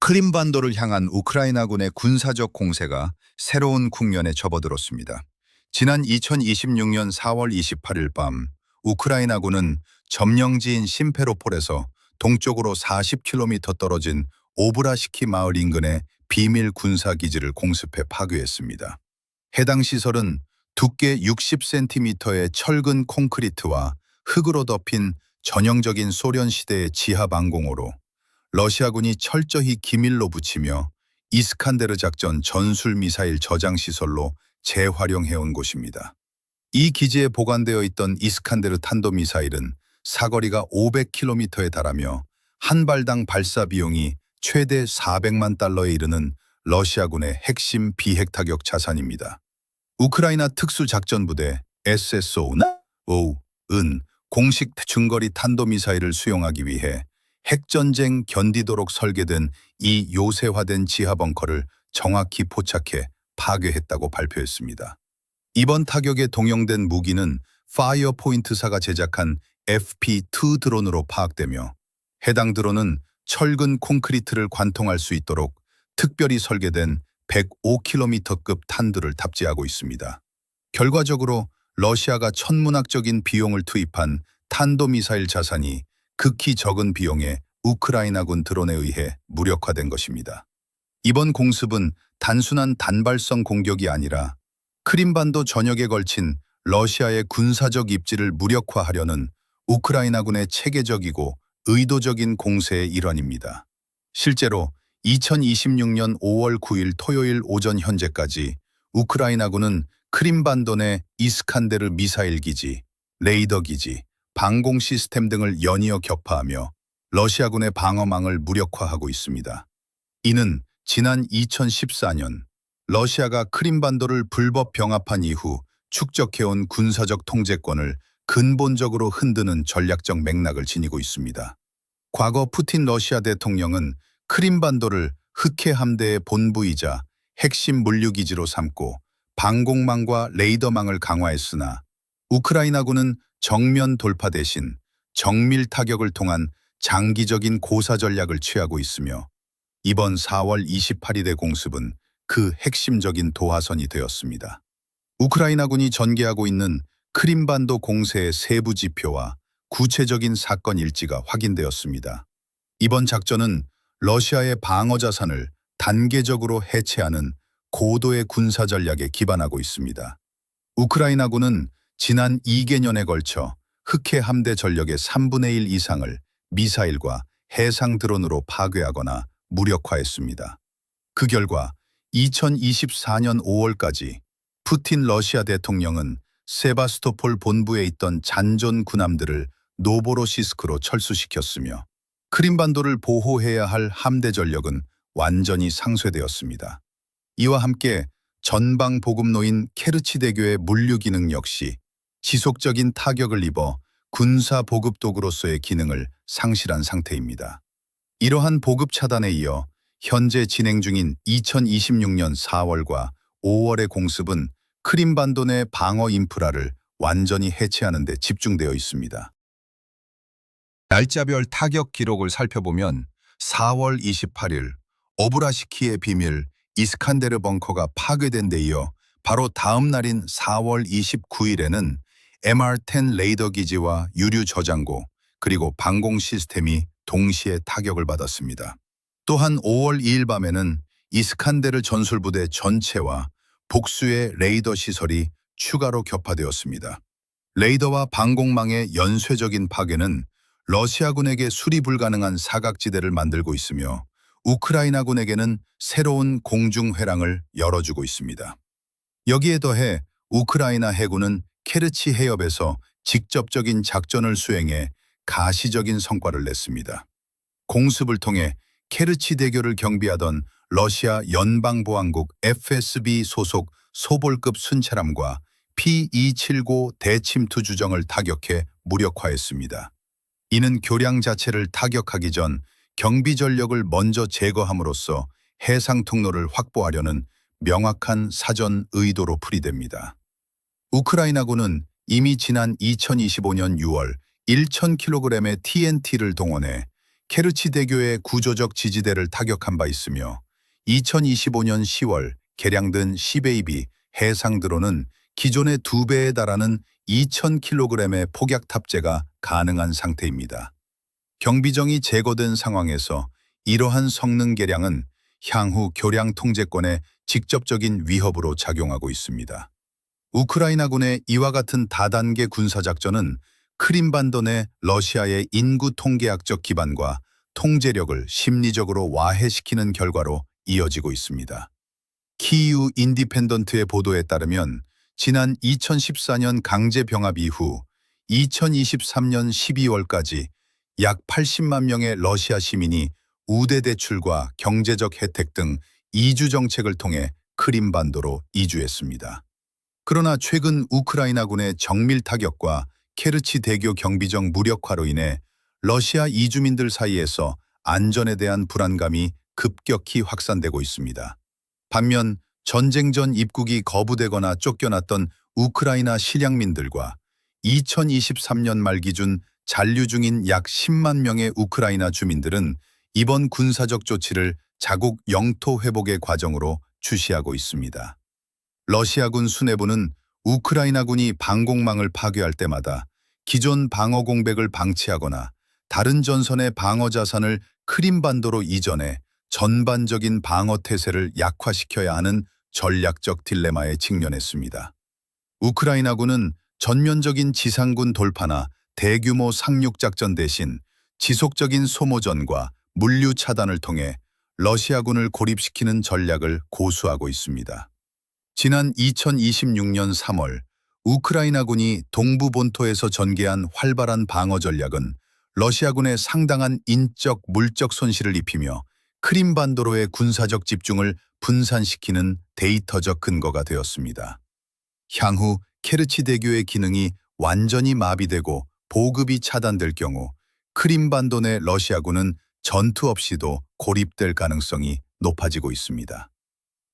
크림반도를 향한 우크라이나군의 군사적 공세가 새로운 국면에 접어들었습니다. 지난 2026년 4월 28일 밤 우크라이나군은 점령지인 심페로폴에서 동쪽으로 40km 떨어진 오브라시키 마을 인근의 비밀 군사기지를 공습해 파괴했습니다. 해당 시설은 두께 60cm의 철근 콘크리트와 흙으로 덮인 전형적인 소련 시대의 지하 방공호로 러시아군이 철저히 기밀로 붙이며 이스칸데르 작전 전술 미사일 저장 시설로 재활용해온 곳입니다. 이 기지에 보관되어 있던 이스칸데르 탄도미사일은 사거리가 500km에 달하며 한 발당 발사 비용이 최대 400만 달러에 이르는 러시아군의 핵심 비핵 타격 자산입니다. 우크라이나 특수작전부대 SSO는 공식 중거리 탄도미사일을 수용하기 위해 핵전쟁 견디도록 설계된 이 요새화된 지하벙커를 정확히 포착해 파괴했다고 발표했습니다. 이번 타격에 동용된 무기는 파이어포인트사가 제작한 FP2 드론으로 파악되며 해당 드론은 철근 콘크리트를 관통할 수 있도록 특별히 설계된 105km급 탄두를 탑재하고 있습니다. 결과적으로 러시아가 천문학적인 비용을 투입한 탄도미사일 자산이 극히 적은 비용에 우크라이나군 드론에 의해 무력화된 것입니다. 이번 공습은 단순한 단발성 공격이 아니라 크림반도 전역에 걸친 러시아의 군사적 입지를 무력화하려는 우크라이나군의 체계적이고 의도적인 공세의 일환입니다. 실제로 2026년 5월 9일 토요일 오전 현재까지 우크라이나군은 크림반도 내 이스칸데르 미사일 기지, 레이더 기지, 방공 시스템 등을 연이어 격파하며 러시아군의 방어망을 무력화하고 있습니다. 이는 지난 2014년 러시아가 크림반도를 불법 병합한 이후 축적해온 군사적 통제권을 근본적으로 흔드는 전략적 맥락을 지니고 있습니다. 과거 푸틴 러시아 대통령은 크림반도를 흑해 함대의 본부이자 핵심 물류기지로 삼고 방공망과 레이더망을 강화했으나 우크라이나군은 정면 돌파 대신 정밀 타격을 통한 장기적인 고사 전략을 취하고 있으며 이번 4월 28일의 공습은 그 핵심적인 도화선이 되었습니다. 우크라이나군이 전개하고 있는 크림반도 공세의 세부 지표와 구체적인 사건 일지가 확인되었습니다. 이번 작전은 러시아의 방어 자산을 단계적으로 해체하는 고도의 군사 전략에 기반하고 있습니다. 우크라이나군은 지난 2개년에 걸쳐 흑해 함대 전력의 3분의 1 이상을 미사일과 해상 드론으로 파괴하거나 무력화했습니다. 그 결과 2024년 5월까지 푸틴 러시아 대통령은 세바스토폴 본부에 있던 잔존 군함들을 노보로시스크로 철수시켰으며 크림반도를 보호해야 할 함대 전력은 완전히 상쇄되었습니다. 이와 함께 전방 보급로인 케르치대교의 물류 기능 역시 지속적인 타격을 입어 군사 보급 도구로서의 기능을 상실한 상태입니다. 이러한 보급 차단에 이어 현재 진행 중인 2026년 4월과 5월의 공습은 크림반도 내 방어 인프라를 완전히 해체하는 데 집중되어 있습니다. 날짜별 타격 기록을 살펴보면 4월 28일 오브라시키의 비밀 이스칸데르 벙커가 파괴된 데 이어 바로 다음 날인 4월 29일에는 MR-10 레이더 기지와 유류 저장고 그리고 방공 시스템이 동시에 타격을 받았습니다. 또한 5월 2일 밤에는 이스칸데르 전술부대 전체와 복수의 레이더 시설이 추가로 격파되었습니다. 레이더와 방공망의 연쇄적인 파괴는 러시아군에게 수리 불가능한 사각지대를 만들고 있으며 우크라이나군에게는 새로운 공중회랑을 열어주고 있습니다. 여기에 더해 우크라이나 해군은 케르치 해협에서 직접적인 작전을 수행해 가시적인 성과를 냈습니다. 공습을 통해 케르치 대교를 경비하던 러시아 연방보안국 FSB 소속 소볼급 순찰함과 P-279 대침투 주정을 타격해 무력화했습니다. 이는 교량 자체를 타격하기 전 경비 전력을 먼저 제거함으로써 해상 통로를 확보하려는 명확한 사전 의도로 풀이됩니다. 우크라이나군은 이미 지난 2025년 6월 1000kg의 TNT를 동원해 케르치 대교의 구조적 지지대를 타격한 바 있으며 2025년 10월 개량된 시베이비 해상 드론은 기존의 2배에 달하는 2,000kg의 폭약 탑재가 가능한 상태입니다. 경비정이 제거된 상황에서 이러한 성능 개량은 향후 교량 통제권에 직접적인 위협으로 작용하고 있습니다. 우크라이나군의 이와 같은 다단계 군사작전은 크림반도 내 러시아의 인구 통계학적 기반과 통제력을 심리적으로 와해시키는 결과로 이어지고 있습니다. 키이우 인디펜던트의 보도에 따르면 지난 2014년 강제 병합 이후 2023년 12월까지 약 80만 명의 러시아 시민이 우대 대출과 경제적 혜택 등 이주 정책을 통해 크림반도로 이주했습니다. 그러나 최근 우크라이나군의 정밀 타격과 케르치 대교 경비정 무력화로 인해 러시아 이주민들 사이에서 안전에 대한 불안감이 급격히 확산되고 있습니다. 반면 전쟁 전 입국이 거부되거나 쫓겨났던 우크라이나 실향민들과 2023년 말 기준 잔류 중인 약 10만 명의 우크라이나 주민들은 이번 군사적 조치를 자국 영토 회복의 과정으로 주시하고 있습니다. 러시아군 수뇌부는 우크라이나군이 방공망을 파괴할 때마다 기존 방어 공백을 방치하거나 다른 전선의 방어 자산을 크림반도로 이전해 전반적인 방어 태세를 약화시켜야 하는 전략적 딜레마에 직면했습니다. 우크라이나군은 전면적인 지상군 돌파나 대규모 상륙작전 대신 지속적인 소모전과 물류 차단을 통해 러시아군을 고립시키는 전략을 고수하고 있습니다. 지난 2026년 3월 우크라이나군이 동부 본토에서 전개한 활발한 방어 전략은 러시아군에 상당한 인적, 물적 손실을 입히며 크림반도로의 군사적 집중을 분산시키는 데이터적 근거가 되었습니다. 향후 케르치 대교의 기능이 완전히 마비되고 보급이 차단될 경우 크림반도 내 러시아군은 전투 없이도 고립될 가능성이 높아지고 있습니다.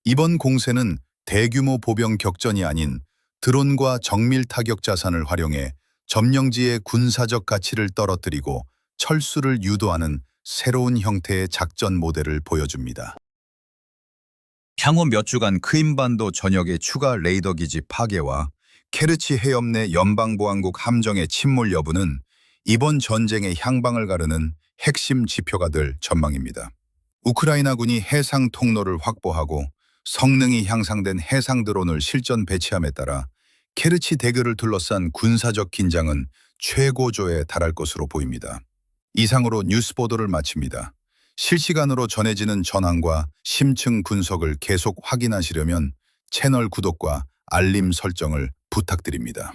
이번 공세는 대규모 보병 격전이 아닌 드론과 정밀 타격 자산을 활용해 점령지의 군사적 가치를 떨어뜨리고 철수를 유도하는 새로운 형태의 작전 모델을 보여줍니다. 향후 몇 주간 크림반도 전역의 추가 레이더 기지 파괴와 케르치 해협 내 연방보안국 함정의 침몰 여부는 이번 전쟁의 향방을 가르는 핵심 지표가 될 전망입니다. 우크라이나군이 해상 통로를 확보하고 성능이 향상된 해상 드론을 실전 배치함에 따라 케르치 대교를 둘러싼 군사적 긴장은 최고조에 달할 것으로 보입니다. 이상으로 뉴스 보도를 마칩니다. 실시간으로 전해지는 전황과 심층 분석을 계속 확인하시려면 채널 구독과 알림 설정을 부탁드립니다.